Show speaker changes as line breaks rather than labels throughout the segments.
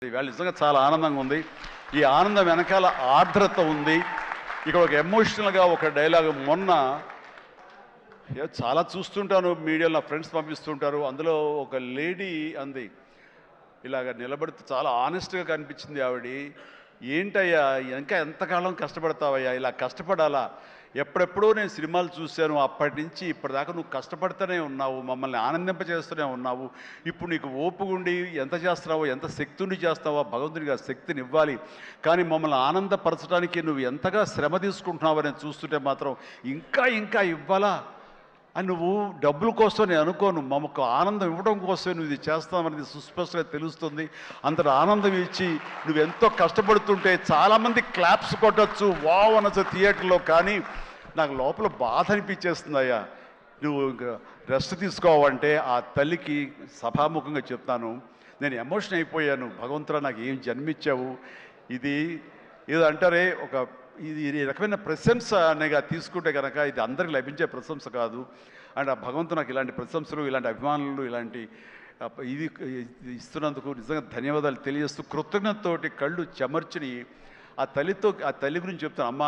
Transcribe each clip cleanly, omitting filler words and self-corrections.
ఇవాళ నిజంగా చాలా ఆనందంగా ఉంది. ఈ ఆనందం వెనకాల ఆర్ద్రత ఉంది. ఇక్కడ ఒక ఎమోషనల్గా ఒక డైలాగ్ మొన్న చాలా చూస్తుంటాను మీడియాలో, నా ఫ్రెండ్స్ పంపిస్తుంటారు. అందులో ఒక లేడీ అంది, ఇలాగ నిలబడితే చాలా ఆనెస్ట్గా కనిపించింది ఆవిడ. ఏంటయ్యా ఇంకా ఎంతకాలం కష్టపడతావయ్యా, ఇలా కష్టపడాలా? ఎప్పుడెప్పుడో నేను సినిమాలు చూశాను, అప్పటి నుంచి ఇప్పటిదాకా నువ్వు కష్టపడుతూనే ఉన్నావు, మమ్మల్ని ఆనందింపజేస్తూనే ఉన్నావు. ఇప్పుడు నీకు ఓపుగుండి ఎంత చేస్తున్నావో, ఎంత శక్తిని చేస్తావో భగవంతుడికి ఆ శక్తిని ఇవ్వాలి. కానీ మమ్మల్ని ఆనందపరచడానికి నువ్వు ఎంతగా శ్రమ తీసుకుంటున్నావు అని చూస్తుంటే మాత్రం ఇంకా ఇంకా ఇవ్వాలా అని, నువ్వు డబ్బుల కోసం నేను అనుకోను, మమ్మకు ఆనందం ఇవ్వడం కోసమే నువ్వు ఇది చేస్తావనేది సుస్పష్టంగా తెలుస్తుంది. అంతటి ఆనందం ఇచ్చి నువ్వు ఎంతో కష్టపడుతుంటే చాలామంది క్లాప్స్ కొట్టచ్చు, వావ్ అనొచ్చు థియేటర్లో, కానీ నాకు లోపల బాధ అనిపించేస్తుందయ్యా. నువ్వు రెస్ట్ తీసుకోవాలంటే ఆ తల్లికి సభాముఖంగా చెప్తాను, నేను ఎమోషన్ అయిపోయాను. భగవంతుడా నాకు ఏం జన్మించావు, ఇది ఏదో అంటారే ఒక ఇది రకమైన ప్రశంస అనేగా తీసుకుంటే కనుక ఇది అందరికి లభించే ప్రశంస కాదు. అండ్ ఆ భగవంతుడు నాకు ఇలాంటి ప్రశంసలు, ఇలాంటి అభిమానులు, ఇలాంటి ఇది ఇస్తున్నందుకు నిజంగా ధన్యవాదాలు తెలియజేస్తూ కృతజ్ఞతతోటి కళ్ళు చెమర్చుని ఆ తల్లి గురించి చెప్తాను. అమ్మ,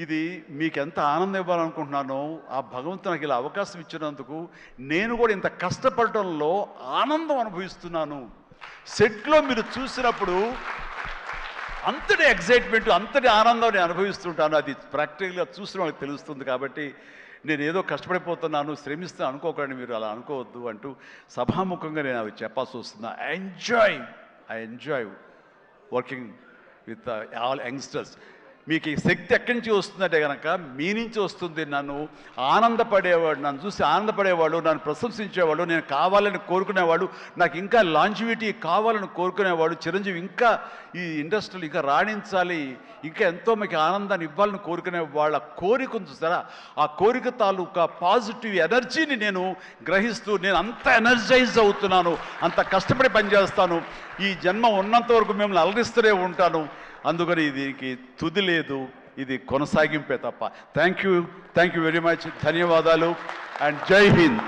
ఇది మీకు ఎంత ఆనందం ఇవ్వాలనుకుంటున్నానో ఆ భగవంతుడు నాకు ఇలా అవకాశం ఇచ్చినందుకు నేను కూడా ఇంత కష్టపడటంలో ఆనందం అనుభవిస్తున్నాను. సెట్లో మీరు చూసినప్పుడు అంతటి ఎగ్జైట్మెంట్, అంతటి ఆనందాన్ని అనుభవిస్తుంటాను. అది ప్రాక్టికల్గా చూసిన వాళ్ళకి తెలుస్తుంది. కాబట్టి నేను ఏదో కష్టపడిపోతున్నాను, శ్రమిస్తాను అనుకోకండి, మీరు అలా అనుకోవద్దు అంటూ సభాముఖంగా నేను అవి చెప్పాల్సి వస్తుంది. I enjoy working with all youngsters. మీకు ఈ శక్తి ఎక్కడి నుంచి వస్తుందంటే కనుక మీ నుంచి వస్తుంది. నన్ను ఆనందపడేవాడు, నన్ను చూసి ఆనందపడేవాడు, నన్ను ప్రశంసించేవాడు, నేను కావాలని కోరుకునేవాడు, నాకు ఇంకా లాంజివిటీ కావాలని కోరుకునేవాడు, చిరంజీవి ఇంకా ఈ ఇండస్ట్రీలో ఇంకా రాణించాలి, ఇంకా ఎంతో మీకు ఆనందాన్ని ఇవ్వాలని కోరుకునే వాళ్ళ కోరిక ఉంది చూసారా, ఆ కోరిక తాలూకా పాజిటివ్ ఎనర్జీని నేను గ్రహిస్తూ నేను అంత ఎనర్జైజ్ అవుతున్నాను, అంత కష్టపడి పనిచేస్తాను, ఈ జన్మ ఉన్నంత వరకు మిమ్మల్ని అలరిస్తూనే ఉంటాను. అందుకని దీనికి తుది లేదు, ఇది కొనసాగింపే తప్ప. Thank you very much. ధన్యవాదాలు అండ్ జై హింద్.